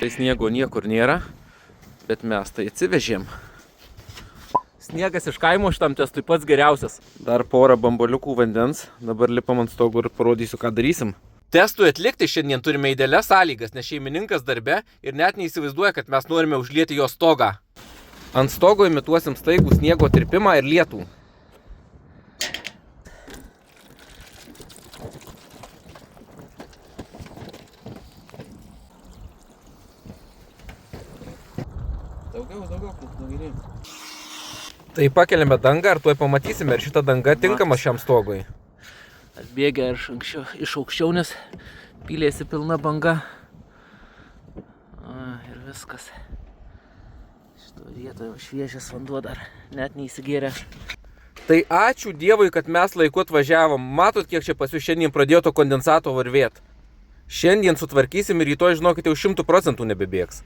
Tai sniego niekur nėra, bet mes tai atsivežėm. Sniegas iš kaimo šitam testui pats geriausias. Dar porą bambaliukų vandens, dabar lipam ant stogo ir parodysiu, ką darysim. Testui atlikti šiandien turime idealias sąlygas, nes šeimininkas darbe ir net neįsivaizduoja, kad mes norime užlieti jo stogą. Ant stogo imituosim staigų sniego tirpimą ir lietų. Daugiau. Tai pakeliame dangą ir tuoj pamatysime, ar šita danga tinkama šiam stogui. Atbėgę iš aukščiau, nes pylėsi pilna banga. Ir viskas. Šito vietoje šviežias vanduo dar net neįsigėrė. Tai ačiū Dievui, kad mes laiku atvažiavom. Matot, kiek čia pas jūs šiandien pradėjo to kondensato varvėt. Šiandien sutvarkysim ir rytoj, žinokite, jau 100% nebebėgs.